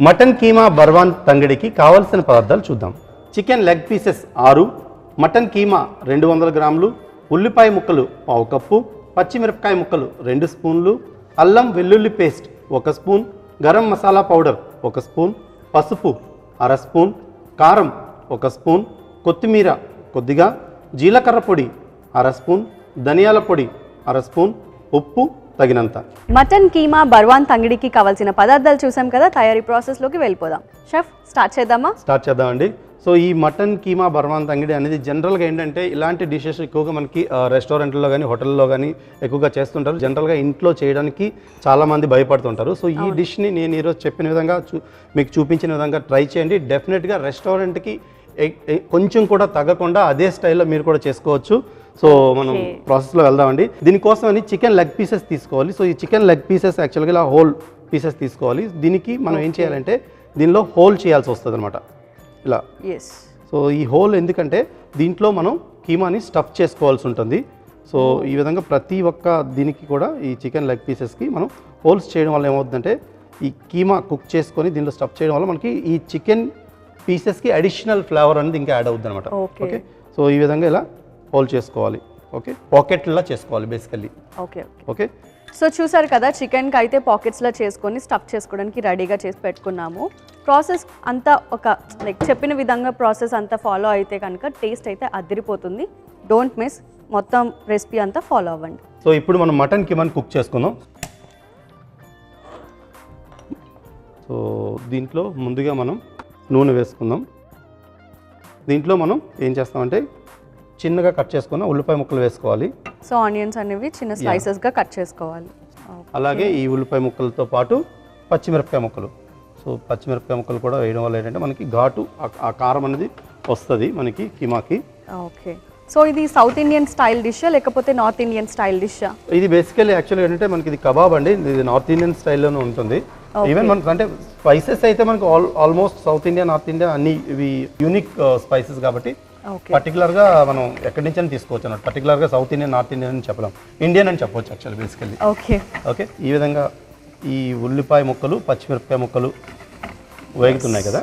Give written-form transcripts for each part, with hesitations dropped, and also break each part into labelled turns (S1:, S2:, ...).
S1: Mutton keema బర్వాన్ తంగడికి కావాల్సిన పదార్థాలు చూద్దాం. Chicken leg pieces 6, mutton keema 200 గ్రాములు, ఉల్లిపాయ ముక్కలు 1/2 కప్పు, పచ్చిమిరపకాయ ముక్కలు 2 స్పూన్లు, అల్లం వెల్లుల్లి paste 1 spoon, garam masala powder 1 spoon, పసుపు 1/2 స్పూన్, కారం 1 స్పూన్, కొత్తిమీర కొద్దిగా, జీలకర్ర పొడి 1/2 స్పూన్, ధనియాల పొడి 1/2 స్పూన్, ఉప్పు తగినంత.
S2: మటన్ కీమా బర్వాన్ తంగడికి కావాల్సిన పదార్థాలు చూసాం కదా, తయారీ ప్రాసెస్లోకి వెళ్ళిపోదాం. షెఫ్ స్టార్ట్ చేద్దామా?
S1: స్టార్ట్ చేద్దామండి. సో ఈ మటన్ కీమా బర్వాన్ తంగడి అనేది జనరల్గా ఏంటంటే ఇలాంటి డిషెస్ ఎక్కువగా మనకి రెస్టారెంట్లో కానీ హోటల్లో కానీ ఎక్కువగా చేస్తుంటారు. జనరల్గా ఇంట్లో చేయడానికి చాలామంది భయపడుతుంటారు. సో ఈ డిష్ని నేను ఈరోజు చెప్పిన విధంగా మీకు చూపించిన విధంగా ట్రై చేయండి. డెఫినెట్గా రెస్టారెంట్కి కొంచెం కూడా తగ్గకుండా అదే స్టైల్లో మీరు కూడా చేసుకోవచ్చు. సో మనం ప్రాసెస్లో వెళ్దామండి. దీనికోసం అని చికెన్ లెగ్ పీసెస్ తీసుకోవాలి. సో ఈ చికెన్ లెగ్ పీసెస్ యాక్చువల్గా ఇలా హోల్ పీసెస్ తీసుకోవాలి. దీనికి మనం ఏం చేయాలంటే దీనిలో హోల్ చేయాల్సి వస్తుంది అనమాట ఇలా. సో ఈ హోల్ ఎందుకంటే దీంట్లో మనం కీమాని స్టఫ్ చేసుకోవాల్సి ఉంటుంది. సో ఈ విధంగా ప్రతి ఒక్క దీనికి కూడా ఈ చికెన్ లెగ్ పీసెస్కి మనం హోల్స్ చేయడం వల్ల ఏమవుతుందంటే ఈ కీమా కుక్ చేసుకొని దీంట్లో స్టఫ్ చేయడం వల్ల మనకి ఈ చికెన్ పీసెస్కి అడిషనల్ ఫ్లేవర్ అనేది ఇంకా యాడ్ అవుతుంది అనమాట. ఓకే, సో ఈ విధంగా ఇలా హోల్ చేసుకోవాలి. ఓకే, పాకెట్లా చేసుకోవాలి బేసికల్లీ. ఓకే ఓకే
S2: సో చూసారు కదా, చికెన్కి అయితే పాకెట్స్లో చేసుకొని స్టఫ్ చేసుకోవడానికి రెడీగా చేసి పెట్టుకున్నాము. ప్రాసెస్ అంతా ఒక లైక్ చెప్పిన విధంగా ప్రాసెస్ అంతా ఫాలో అయితే కనుక టేస్ట్ అయితే అదిరిపోతుంది. డోంట్ మిస్, మొత్తం రెసిపీ అంతా ఫాలో అవ్వండి.
S1: సో ఇప్పుడు మనం మటన్ కీమాని కుక్ చేసుకుందాం. సో దీంట్లో ముందుగా మనం నూనె వేసుకుందాం. దీంట్లో మనం ఏం చేస్తామంటే చిన్నగా కట్ చేసుకున్న ఉల్లిపాయ ముక్కలు వేసుకోవాలి.
S2: సో ఆనియన్స్ అనేవి చిన్న స్లైసెస్గా కట్ చేసుకోవాలి.
S1: అలాగే ఈ ఉల్లిపాయ ముక్కలతో పాటు పచ్చిమిరపకాయ ముక్కలు. సో పచ్చిమిరపకాయ ముక్కలు కూడా వేయడం వల్ల ఏంటంటే మనకి ఘాటు ఆ కారం అనేది వస్తుంది మనకి కీమాకి.
S2: ఓకే, సో ఇది సౌత్ ఇండియన్ స్టైల్ డిష్ లేకపోతే నార్త్ ఇండియన్ స్టైల్ డిషా?
S1: ఇది బేసికల్లీ యాక్చువల్గా ఏంటంటే మనకి ఇది కబాబ్ అండి. ఇది నార్త్ ఇండియన్ స్టైల్లోనే ఉంటుంది. ఈవెన్ మనకు అంటే స్పైసెస్ అయితే మనకు almost south India north India అన్ని ఇవి యూనిక్ స్పైసెస్ కాబట్టి పర్టికులర్గా మనం ఎక్కడి నుంచి అని తీసుకోవచ్చు అన్నమాట. పర్టికులర్గా సౌత్ ఇండియన్ నార్త్ ఇండియన్ అని చెప్పలేం, ఇండియన్ అని చెప్పవచ్చు యాక్చువల్లీ బేసికల్లీ.
S2: ఓకే
S1: ఓకే, ఈ విధంగా ఈ ఉల్లిపాయ ముక్కలు పచ్చిమిరపకాయ ముక్కలు వేగుతున్నాయి కదా,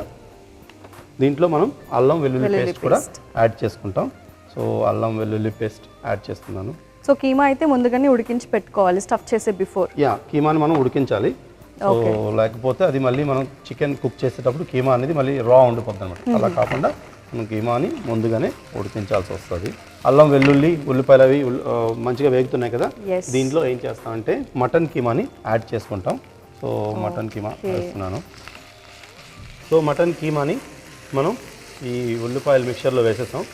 S1: దీంట్లో మనం అల్లం వెల్లుల్లి పేస్ట్ కూడా యాడ్ చేసుకుంటాం. సో అల్లం వెల్లుల్లి పేస్ట్ యాడ్ చేస్తున్నాను.
S2: సో కీమా అయితే ముందుగానే ఉడికించి పెట్టుకోవాలి స్టఫ్ చేసే బిఫోర్.
S1: కీమాని మనం ఉడికించాలి. సో లేకపోతే అది మళ్ళీ మనం చికెన్ కుక్ చేసేటప్పుడు కీమా అనేది మళ్ళీ రా ఉండిపోతుంది అనమాట. అలా కాకుండా మనం కీమాని ముందుగానే ఉడికించాల్సి వస్తుంది. అల్లం వెల్లుల్లి ఉల్లిపాయలు అవి మంచిగా వేగుతున్నాయి కదా, దీంట్లో ఏం చేస్తామంటే మటన్ కీమాని యాడ్ చేసుకుంటాం. సో మటన్ కీమా వేస్తున్నాను. సో మటన్ కీమాని మనం ఈ ఉల్లిపాయల మిక్చర్లో వేసేస్తాం.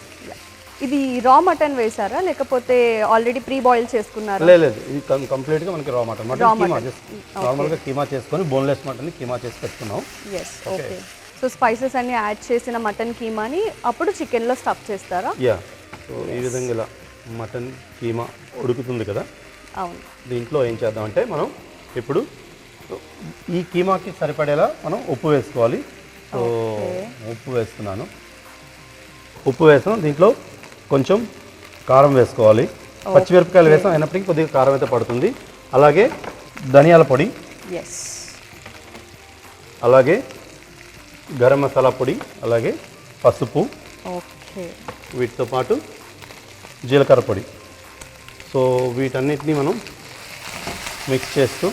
S2: ఇది రా మటన్ వేసారా లేకపోతే ఆల్రెడీ ప్రీ బాయిల్ చేసుకున్నారా?
S1: లేదు, ఇది కంప్లీట్గా మనకి రా మటన్. కీమా నార్మల్గా కీమా చేసుకొని బోన్లెస్ మటన్ కీమా చేసి పెట్టుకున్నాం.
S2: ఓకే, సో స్పైసెస్ అన్ని యాడ్ చేసిన మటన్ కీమాని అప్పుడు చికెన్లో స్టఫ్ చేస్తారా?
S1: సో ఈ విధంగా ఇలా మటన్ కీమా ఉడుకుతుంది కదా,
S2: అవును.
S1: దీంట్లో ఏం చేద్దామంటే మనం ఇప్పుడు ఈ కీమాకి సరిపడేలా మనం ఉప్పు వేసుకోవాలి. సో ఉప్పు వేస్తున్నాను. ఉప్పు వేస్తాం, దీంట్లో కొంచెం కారం వేసుకోవాలి. పచ్చిమిరపకాయలు వేస్తాం, అయినప్పటికీ కొద్దిగా కారం అయితే పడుతుంది. అలాగే ధనియాల పొడి, అలాగే గరం మసాలా పొడి, అలాగే పసుపు, వీటితో పాటు జీలకర్ర పొడి. సో వీటన్నిటిని మనం మిక్స్ చేస్తూ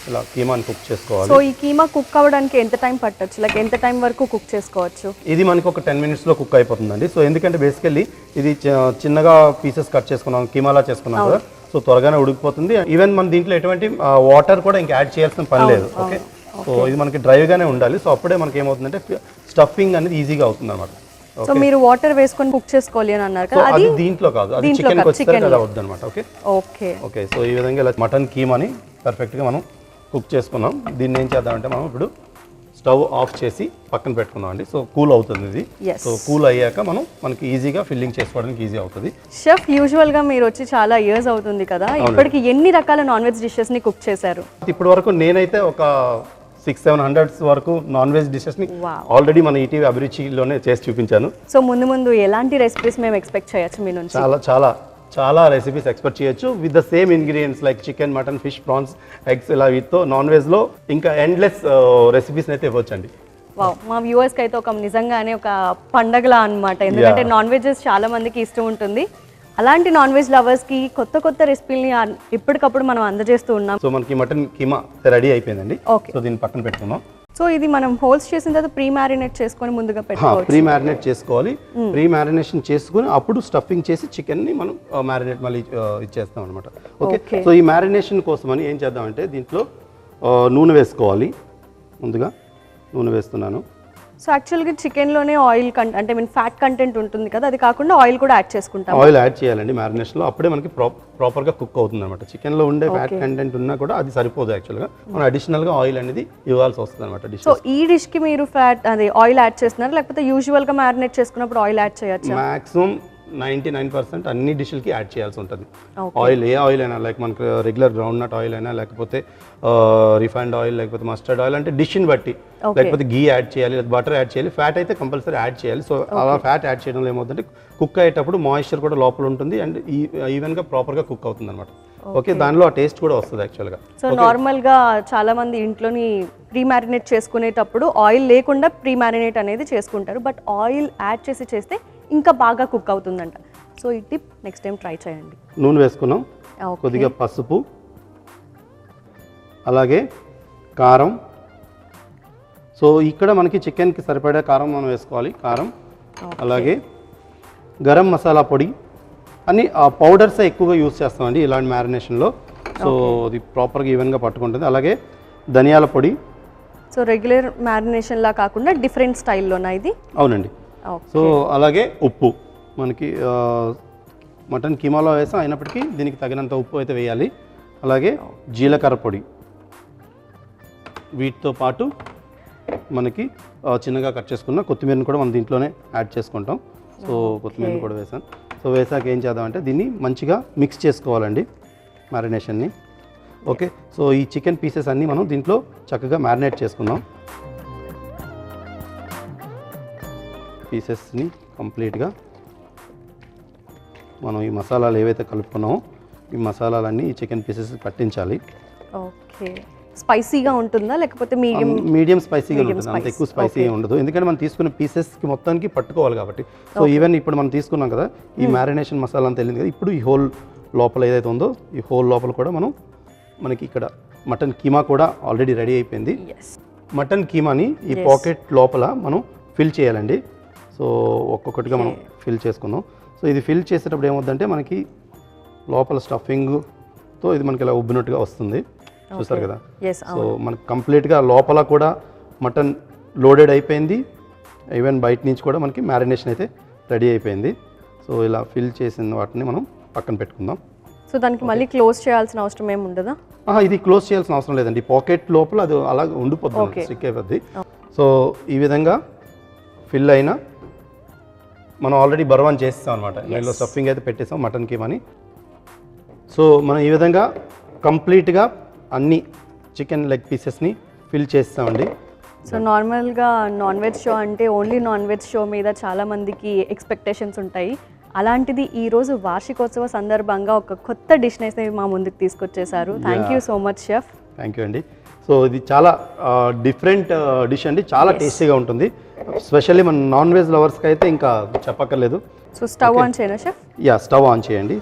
S1: ఇలా కీమాని కుక్ చేసుకోవాలి.
S2: సో ఈ కీమా కుక్ అవ్వడానికి ఎంత టైం పట్టొచ్చు? లైక్ ఎంత టైం వరకు కుక్ చేసుకోవచ్చు?
S1: ఇది మనకి ఒక 10 minutesలో కుక్ అయిపోతుందండి. సో ఎందుకంటే బేసికల్లీ ఇది చిన్నగా పీసెస్ కట్ చేసుకున్నాం, కీమాలా చేసుకున్నాం కదా, సో త్వరగానే ఉడికిపోతుంది. ఈవెన్ మన దీంట్లో ఎటువంటి వాటర్ కూడా ఇంకా యాడ్ చేయాల్సిన పని లేదు. ఓకే, సో ఇది మనకి డ్రైగానే ఉండాలి. సో అప్పుడే మనకి ఏమవుతుందంటే స్టఫింగ్ అనేది ఈజీగా అవుతుంది అనమాట.
S2: సో మీరు వాటర్ వేసుకొని కుక్ చేసుకోవాలి అని అన్నారు కదా,
S1: అది దీంట్లో కాదు, అది చికెన్కి వచ్చేసరికి అలా అవుతుంది అనమాట. ఓకే, సో ఈ విధంగా ఇలా మటన్ కీమాని పర్ఫెక్ట్గా మనం కుక్ చేసుకున్నాం. దీన్ని ఏం చేద్దామంటే మనం ఇప్పుడు స్టవ్ ఆఫ్ చేసి పక్కన పెట్టుకున్నాం అండి. సో కూల్ అవుతుంది ఇది. సో కూల్ అయ్యాక మనకి ఈజీగా ఫిల్లింగ్ చేసుకోవడానికి ఈజీ అవుతుంది.
S2: షెఫ్, యూజువల్గా మీరు వచ్చి చాలా ఇయర్స్ అవుతుంది కదా, ఇప్పటికి ఎన్ని రకాల నాన్ వెజ్ డిషెస్ని కుక్ చేశారు?
S1: ఇప్పటి వరకు నేనైతే ఒక 600-700 వరకు నాన్ వెజ్ డిషెస్ని ఆల్రెడీ మన ఈటీవీ అభిరుచిలోనే చేసి చూపించాను.
S2: సో ముందు ఎలాంటి రెసిపీస్ మేము ఎక్స్పెక్ట్ చేయొచ్చు మీ నుంచి?
S1: చాలా చాలా రెసిపీస్ ఎక్స్పెక్ట్ చేయొచ్చు with the same ingredients like chicken, mutton, fish, prawns, eggs ఇలా వీటితో నాన్ వెజ్లో ఇంకా ఎండ్లెస్ రెసిపీస్ అయితే ఇవ్వచ్చండి.
S2: వావ్, మా వ్యూవర్స్కి అయితే ఒక నిజంగానే ఒక పండగలా అన్నమాట. ఎందుకంటే నాన్ వెజెస్ చాలా మందికి ఇష్టం ఉంటుంది. అలాంటి నాన్ వెజ్ లవర్స్కి కొత్త కొత్త రెసిపీని ఎప్పటికప్పుడు మనం అందజేస్తూ ఉన్నాం.
S1: సో మనకి మటన్ కీమా రెడీ అయిపోయిందండి.
S2: ఓకే,
S1: సో దీన్ని పక్కన పెట్టుకుందాం.
S2: సో ఇది మనం హోల్స్ చేసిన తర్వాత ప్రీ మ్యారినేట్ చేసుకొని ముందుగా పెట్టుకోవచ్చు.
S1: ప్రీ మ్యారినేట్ చేసుకోవాలి. ప్రీ మ్యారినేషన్ చేసుకుని అప్పుడు స్టఫింగ్ చేసి చికెన్ని మనం మ్యారినేట్ మళ్ళీ ఇచ్చేస్తాం అనమాట. ఓకే, సో ఈ మ్యారినేషన్ కోసమని ఏం చేద్దామంటే దీంట్లో నూనె వేసుకోవాలి. ముందుగా నూనె వేస్తున్నాను.
S2: సో యాక్చువల్గా చికెన్లోనే ఆయిల్ అంటే మీన్ ఫ్యాట్ కంటెంట్ ఉంటుంది కదా, అది కాకుండా ఆయిల్ కూడా యాడ్ చేసుకుంటాం.
S1: ఆయిల్ యాడ్ చేయాలండి మ్యారినేషన్లో, అప్పుడే మనకి ప్రాపర్గా కుక్ అవుతుంది అనమాట. చికెన్లో ఉండే ఫ్యాట్ కంటెంట్ ఉన్నా కూడా అది సరిపోదు యాక్చువల్గా, మనం అడిషనల్గా ఆయిల్ అనేది ఇవ్వాల్సి వస్తుంది అనమాట డిష్.
S2: సో ఈ డిష్కి మీరు ఫ్యాట్ అదే ఆయిల్ యాడ్ చేస్తున్నారు, లేకపోతే యూజువల్గా మ్యారినేట్ చేసుకున్నప్పుడు ఆయిల్ యాడ్ చేయొచ్చు?
S1: మాక్సిమం 99% అన్ని డిష్లకి యాడ్ చేయాల్సి ఉంటుంది ఆయిల్. ఏ ఆయిల్ అయినా లైక్ మనకు రెగ్యులర్ గ్రౌండ్ నట్ ఆయిల్ అయినా, లేకపోతే రిఫైన్డ్ ఆయిల్, లేకపోతే మస్టర్డ్ ఆయిల్, అంటే డిష్ని బట్టి, లేకపోతే గీ యాడ్ చేయాలి, లేదా బటర్ యాడ్ చేయాలి. ఫ్యాట్ అయితే కంపల్సరీ యాడ్ చేయాలి. సో అలా ఫ్యాట్ యాడ్ చేయడంలో ఏమవుతుందంటే కుక్ అయ్యేటప్పుడు మాయిశ్చర్ కూడా లోపల ఉంటుంది అండ్ ఈవెన్గా ప్రాపర్గా కుక్ అవుతుంది అనమాట. ఓకే, దానిలో ఆ టేస్ట్ కూడా వస్తుంది యాక్చువల్గా.
S2: సో నార్మల్గా చాలా మంది ఇంట్లోని ప్రీ మ్యారినేట్ చేసుకునేటప్పుడు ఆయిల్ లేకుండా ప్రీ మ్యారినేట్ అనేది చేసుకుంటారు, బట్ ఆయిల్ యాడ్ చేసి చేస్తే ఇంకా బాగా కుక్ అవుతుందంట. సో ఈ టిప్ నెక్స్ట్ టైం ట్రై చేయండి.
S1: నూనె వేసుకున్నాం, కొద్దిగా పసుపు, అలాగే కారం. సో ఇక్కడ మనకి చికెన్కి సరిపడే కారం మనం వేసుకోవాలి. కారం, అలాగే గరం మసాలా పొడి అని ఆ పౌడర్స్ ఎక్కువగా యూస్ చేస్తామండి ఇలాంటి మ్యారినేషన్లో. సో అది ప్రాపర్గా ఈవెన్గా పట్టుకుంటుంది. అలాగే ధనియాల పొడి.
S2: సో రెగ్యులర్ మ్యారినేషన్లా కాకుండా డిఫరెంట్ స్టైల్లోనా ఇది?
S1: అవునండి. సో అలాగే ఉప్పు, మనకి మటన్ కీమాలో వేసాం అయినప్పటికీ దీనికి తగినంత ఉప్పు అయితే వేయాలి. అలాగే జీలకర్ర పొడి. వీటితో పాటు మనకి చిన్నగా కట్ చేసుకున్న కొత్తిమీరని కూడా మనం దీంట్లోనే యాడ్ చేసుకుంటాం. సో కొత్తిమీరని కూడా వేసాను. సో వేసాక ఏం చేద్దామంటే దీన్ని మంచిగా మిక్స్ చేసుకోవాలండి మ్యారినేషన్ని. ఓకే, సో ఈ చికెన్ పీసెస్ అన్నీ మనం దీంట్లో చక్కగా మ్యారినేట్ చేసుకుందాం. పీసెస్ని కంప్లీట్గా మనం ఈ మసాలాలు ఏవైతే కలుపుకున్నామో ఈ మసాలాలన్నీ ఈ చికెన్ పీసెస్ పట్టించాలి.
S2: ఓకే, స్పైసీగా ఉంటుందా లేకపోతే
S1: మీడియం స్పైసీగా ఉంటుంది, అంత ఎక్కువ స్పైసీ ఉండదు, ఎందుకంటే మనం తీసుకున్న పీసెస్కి మొత్తానికి పట్టుకోవాలి కాబట్టి. సో ఈవెన్ ఇప్పుడు మనం తీసుకున్నాం కదా ఈ మ్యారినేషన్ మసాలా అంతా వెళ్ళింది కదా, ఇప్పుడు ఈ హోల్ లోపల ఏదైతే ఉందో ఈ హోల్ లోపల కూడా మనకి ఇక్కడ మటన్ కీమా కూడా ఆల్రెడీ రెడీ అయిపోయింది. మటన్ కీమాని ఈ పాకెట్ లోపల మనం ఫిల్ చేయాలండి. సో ఒక్కొక్కటిగా మనం ఫిల్ చేసుకుందాం. సో ఇది ఫిల్ చేసేటప్పుడు ఏమవుతుందంటే మనకి లోపల స్టఫింగ్తో ఇది మనకి ఇలా ఉబ్బినట్టుగా వస్తుంది, చూస్తారు కదా. సో మనకు కంప్లీట్గా లోపల కూడా మటన్ లోడెడ్ అయిపోయింది, ఈవెన్ బయట నుంచి కూడా మనకి మ్యారినేషన్ అయితే రెడీ అయిపోయింది. సో ఇలా ఫిల్ చేసిన వాటిని మనం పక్కన పెట్టుకుందాం.
S2: సో దానికి మళ్ళీ క్లోజ్ చేయాల్సిన అవసరం ఏమి ఉండదా?
S1: ఇది క్లోజ్ చేయాల్సిన అవసరం లేదండి, పాకెట్ లోపల అది అలా ఉండిపోతుంది, స్టిక్ అయిపోద్ది. సో ఈ విధంగా ఫిల్ అయిన మనం ఆల్రెడీ బర్వాన్ చేస్తాం అనమాట. దీనిలో స్టఫింగ్ అయితే పెట్టేసాం మటన్ కీమాని. సో మనం ఈ విధంగా కంప్లీట్గా అన్ని చికెన్ లెగ్ పీసెస్ని ఫిల్ చేస్తామండి.
S2: సో నార్మల్గా నాన్ వెజ్ షో అంటే ఓన్లీ నాన్ వెజ్ షో మీద చాలామందికి ఎక్స్పెక్టేషన్స్ ఉంటాయి. అలాంటిది ఈరోజు వార్షికోత్సవ సందర్భంగా ఒక కొత్త డిష్ని అయితే మా ముందుకు తీసుకొచ్చేసారు. Thank you so much chef.
S1: Thank you అండి. సో ఇది చాలా డిఫరెంట్ డిష్ అండి, చాలా టేస్టీగా ఉంటుంది. స్పెషల్లీ మన నాన్ వెజ్ లవర్స్కి అయితే ఇంకా చెప్పక్కర్లేదు.
S2: సో స్టవ్ ఆన్ చేయనా షెఫ్?
S1: యా, స్టవ్ ఆన్ చేయండి.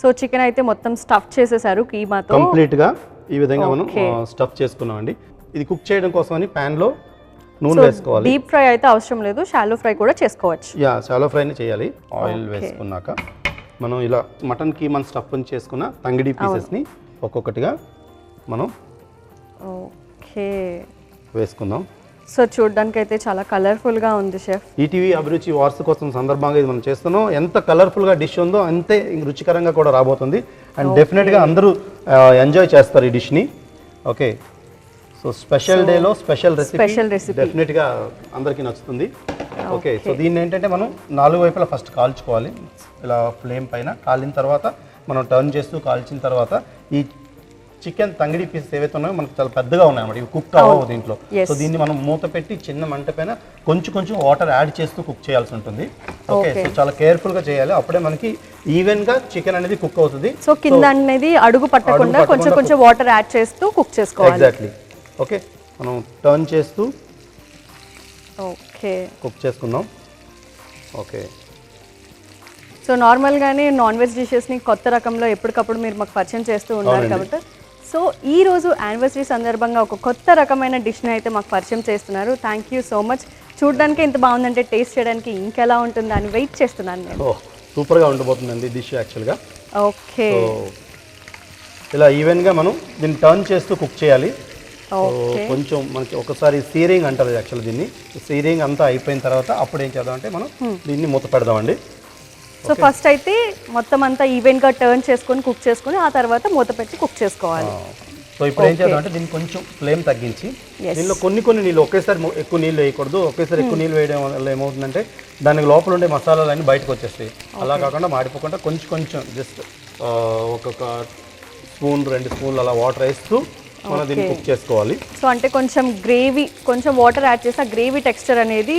S2: సో చికెన్ అయితే మొత్తం స్టఫ్ చేసేసారు కీమాతో
S1: కంప్లీట్గా. ఈ విధంగా మనం స్టఫ్ చేసుకున్నామండి. ఇది కుక్ చేయడం కోసం అని ప్యాన్లో నూనె వేసుకోవాలి.
S2: డీప్ ఫ్రై అయితే అవసరం లేదు, షాలో ఫ్రై కూడా చేసుకోవచ్చు.
S1: యా, షాలో ఫ్రైని చేయాలి. ఆయిల్ వేసుకున్నాక మనం ఇలా మటన్ కీమాని స్టఫ్ చేసుకున్న తంగిడి పీసెస్ని ఒక్కొక్కటిగా మనం వేసుకుందాం.
S2: సో చూడడానికి అయితే చాలా కలర్ఫుల్గా ఉంది షెఫ్.
S1: ఈటీవీ అభిరుచి వార్షికోత్సవం సందర్భంగా ఇది మనం చేస్తున్నాం. ఎంత కలర్ఫుల్గా డిష్ ఉందో అంతే రుచికరంగా కూడా రాబోతుంది అండ్ డెఫినెట్గా అందరూ ఎంజాయ్ చేస్తారు ఈ డిష్ని. ఓకే, సో స్పెషల్ డేలో స్పెషల్ రెసిపీ డెఫినెట్గా అందరికీ నచ్చుతుంది. ఓకే, సో దీన్ని ఏంటంటే మనం 4 వైపులా ఫస్ట్ కాల్చుకోవాలి ఇలా ఫ్లేమ్ పైన. కాలిన తర్వాత మనం టర్న్ చేస్తూ కాల్చిన తర్వాత ఈ చికెన్ తంగిడి పీసెస్ ఏవైతే ఉన్నాయో మనకు చాలా పెద్దగా ఉన్నాయి అన్నమాట, ఇవి కుక్ అవ్వవు దీంట్లో. సో దీన్ని మనం మూత పెట్టి చిన్న మంట పైన కొంచెం వాటర్ యాడ్ చేస్తూ కుక్ చేయాల్సి ఉంటుంది. ఓకే, సో చాలా కేర్ఫుల్ గా చేయాలి, అప్పుడే మనకి ఈవెన్ గా చికెన్ అనేది కుక్ అవుతుంది.
S2: సో కింద అనేది అడుగు పట్టకుండా కొంచెం వాటర్ యాడ్ చేస్తూ కుక్ చేసుకోవాలి.
S1: ఎగ్జాక్ట్లీ. ఓకే, మనం టర్న్ చేస్తూ
S2: ఓకే
S1: కుక్ చేసుకుందాం. ఓకే,
S2: సో నార్మల్గానే నాన్ వెజ్ డిషెస్ని కొత్త రకంలో ఎప్పటికప్పుడు మీరు మాకు పరిచయం చేస్తూ ఉన్నారు కాబట్టి, సో ఈ రోజు యానివర్సరీ సందర్భంగా ఒక కొత్త రకమైన డిష్ని అయితే మాకు పరిచయం చేస్తున్నారు. Thank you so much. చూడడానికి ఎంత బాగుందంటే టేస్ట్ చేయడానికి ఇంకెలా ఉంటుందా అని వెయిట్ చేస్తున్నాను నేను.
S1: సూపర్గా ఉండబోతుందండి డిష్ యాక్చువల్గా.
S2: ఓకే,
S1: ఇలా ఈవెన్గా మనం దీన్ని టర్న్ చేస్తూ కుక్ చేయాలి. కొంచెం మనకి ఒకసారి సీరింగ్ అంటారు యాక్చువల్ దీన్ని. సీరింగ్ అంతా అయిపోయిన తర్వాత అప్పుడు ఏం చేద్దామంటే మనం దీన్ని మూత పెడదామండి.
S2: సో ఫస్ట్ అయితే మొత్తం అంతా ఈవెన్గా టర్న్ చేసుకొని కుక్ చేసుకొని ఆ తర్వాత మూత పెట్టి కుక్ చేసుకోవాలి.
S1: సో ఇప్పుడు ఏం చేద్దామంటే దీన్ని కొంచెం ఫ్లేమ్ తగ్గించి దీనిలో కొన్ని నీళ్ళు, ఒకేసారి ఎక్కువ నీళ్ళు వేయకూడదు. ఒకేసారి ఎక్కువ నీళ్ళు వేయడం వల్ల ఏమవుతుందంటే దానికి లోపల ఉండే మసాలాలన్నీ బయటకు వచ్చేస్తాయి. అలా కాకుండా మాడిపోకుండా కొంచెం జస్ట్ ఒక్కొక్క స్పూన్ 2 స్పూన్లు అలా వాటర్ వేస్తూ మనం దీన్ని కుక్ చేసుకోవాలి.
S2: సో అంటే కొంచెం గ్రేవీ, కొంచెం వాటర్ యాడ్ చేస్తే గ్రేవీ టెక్స్చర్ అనేది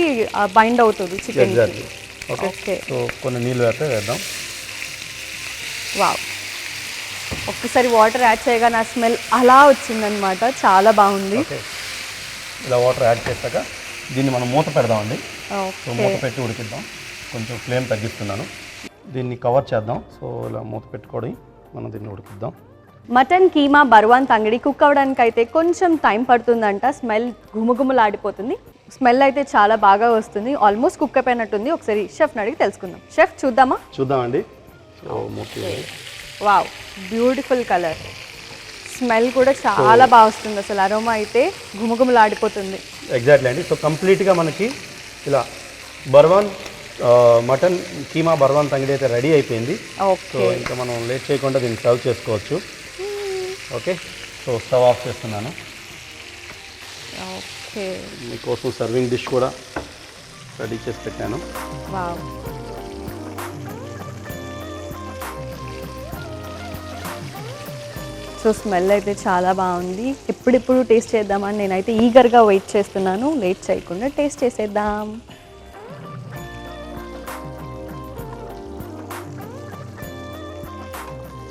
S2: బైండ్ అవుతుంది చికెన్.
S1: ఎగ్జాక్ట్లీ. ఓకే, సో కొన్ని నీళ్ళు వేద్దాం.
S2: వావ్, ఒక్కసారి వాటర్ యాడ్ చేయగా నా స్మెల్ అలా వచ్చిందనమాట, చాలా బాగుంది.
S1: ఇలా వాటర్ యాడ్ చేశాక దీన్ని మనం మూత పెడదామండి. సో మూత పెట్టి ఉడికిద్దాం. కొంచెం ఫ్లేమ్ తగ్గిస్తున్నాను, దీన్ని కవర్ చేద్దాం. సో ఇలా మూత పెట్టుకొని మనం దీన్ని ఉడికిద్దాం.
S2: మటన్ కీమా బర్వాన్ తంగిడి కుక్ అవ్వడానికి అయితే కొంచెం టైం పడుతుందంట. స్మెల్ గుమగుమలాడిపోతుంది. స్మెల్ అయితే చాలా బాగా వస్తుంది. ఆల్మోస్ట్ కుక్ అయిపోయినట్టుంది. ఒకసారి షెఫ్ని అడిగి తెలుసుకుందాం. షెఫ్ చూద్దామండి. Wow, beautiful colour. స్మెల్ కూడా చాలా బాగా వస్తుంది. అసలు అరోమా అయితే గుమగుమలాడిపోతుంది.
S1: ఎగ్జాక్ట్లీ అండి. సో కంప్లీట్గా మనకి ఇలా బర్వాన్ మటన్ కీమా బర్వాన్ తంగిడి అయితే రెడీ అయిపోయింది. సో ఇంకా మనం లేట్ చేయకుండా దీన్ని సర్వ్ చేసుకోవచ్చు. ఓకే, సో స్టవ్ ఆఫ్ చేస్తున్నాను.
S2: ఓకే,
S1: మీకోసం సర్వింగ్ డిష్ కూడా రెడీ చేసి పెట్టాను.
S2: వావ్, సో స్మెల్ అయితే చాలా బాగుంది. ఎప్పుడెప్పుడు టేస్ట్ చేద్దామని నేనైతే ఈగర్గా వెయిట్ చేస్తున్నాను. లేట్ చేయకుండా టేస్ట్ చేసేద్దాం.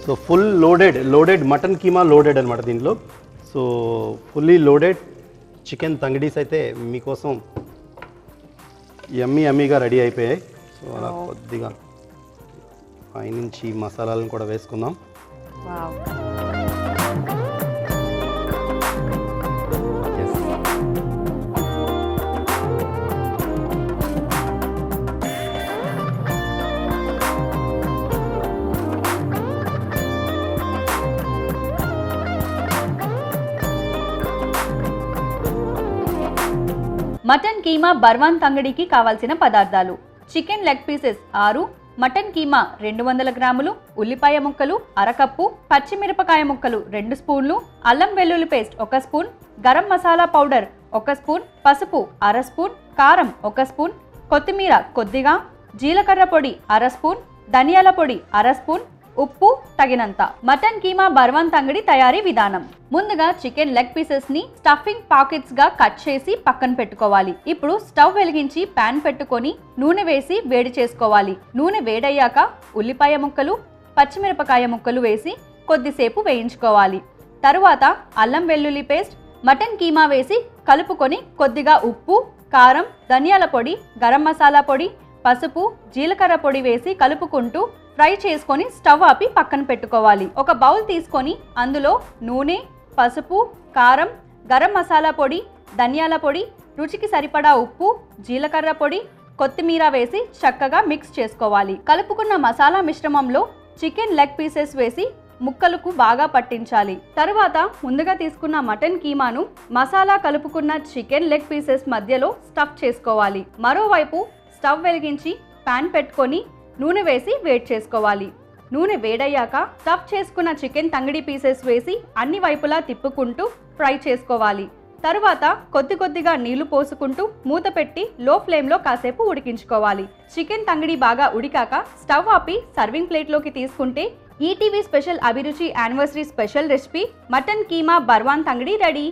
S1: So full loaded mutton keema loaded అనమాట దీంట్లో. సో ఫుల్లీ లోడెడ్ చికెన్ తంగిడీస్ అయితే మీకోసం యమ్మీగా రెడీ అయిపోయాయి. సో అలా కొద్దిగా పైనుంచి మసాలాలను కూడా వేసుకుందాం.
S2: వావ్,
S3: మటన్ కీమా బర్వాన్ తంగడికి కావాల్సిన పదార్థాలు: chicken leg pieces 6, mutton keema 200 గ్రాములు, ఉల్లిపాయ ముక్కలు అరకప్పు, పచ్చిమిరపకాయ ముక్కలు 2 స్పూన్లు, అల్లం వెల్లుల్లి paste 1 spoon, garam masala powder 1 spoon, పసుపు 1/2 స్పూన్, కారం 1 స్పూన్, కొత్తిమీర కొద్దిగా, జీలకర్ర పొడి 1/2 స్పూన్, ధనియాల పొడి 1/2 స్పూన్, ఉప్పు తగినంత. మటన్ కీమా బర్వాన్ తంగడి తయారీ విధానం: ముందుగా చికెన్ లెగ్ పీసెస్ ని స్టఫింగ్ పాకెట్స్ గా కట్ చేసి పక్కన పెట్టుకోవాలి. ఇప్పుడు స్టవ్ వెలిగించి పాన్ పెట్టుకొని నూనె వేసి వేడి చేసుకోవాలి. నూనె వేడయ్యాక ఉల్లిపాయ ముక్కలు, పచ్చిమిరపకాయ ముక్కలు వేసి కొద్దిసేపు వేయించుకోవాలి. తరువాత అల్లం వెల్లుల్లి పేస్ట్, మటన్ కీమా వేసి కలుపుకొని కొద్దిగా ఉప్పు, కారం, ధనియాల పొడి, గరం మసాలా పొడి, పసుపు, జీలకర్ర పొడి వేసి కలుపుకుంటూ ఫ్రై చేసుకొని స్టవ్ ఆపి పక్కన పెట్టుకోవాలి. ఒక బౌల్ తీసుకొని అందులో నూనె, పసుపు, కారం, గరం మసాలా పొడి, ధనియాల పొడి, రుచికి సరిపడా ఉప్పు, జీలకర్ర పొడి, కొత్తిమీర వేసి చక్కగా మిక్స్ చేసుకోవాలి. కలుపుకున్న మసాలా మిశ్రమంలో చికెన్ లెగ్ పీసెస్ వేసి ముక్కలకు బాగా పట్టించాలి. తరువాత ముందుగా తీసుకున్న మటన్ కీమాను మసాలా కలుపుకున్న చికెన్ లెగ్ పీసెస్ మధ్యలో స్టఫ్ చేసుకోవాలి. మరోవైపు స్టవ్ వెలిగించి పాన్ పెట్టుకొని నూనె వేసి వేడి చేసుకోవాలి. నూనె వేడయ్యాక స్టఫ్ చేసుకున్న చికెన్ తంగిడి పీసెస్ వేసి అన్ని వైపులా తిప్పుకుంటూ ఫ్రై చేసుకోవాలి. తరువాత కొద్దిగా నీళ్లు పోసుకుంటూ మూత పెట్టి లో ఫ్లేమ్లో కాసేపు ఉడికించుకోవాలి. చికెన్ తంగిడి బాగా ఉడికాక స్టవ్ ఆపి సర్వింగ్ ప్లేట్లోకి తీసుకుంటే ETV special Abhiruchi anniversary special recipe mutton keema బర్వాన్ తంగడి రెడీ.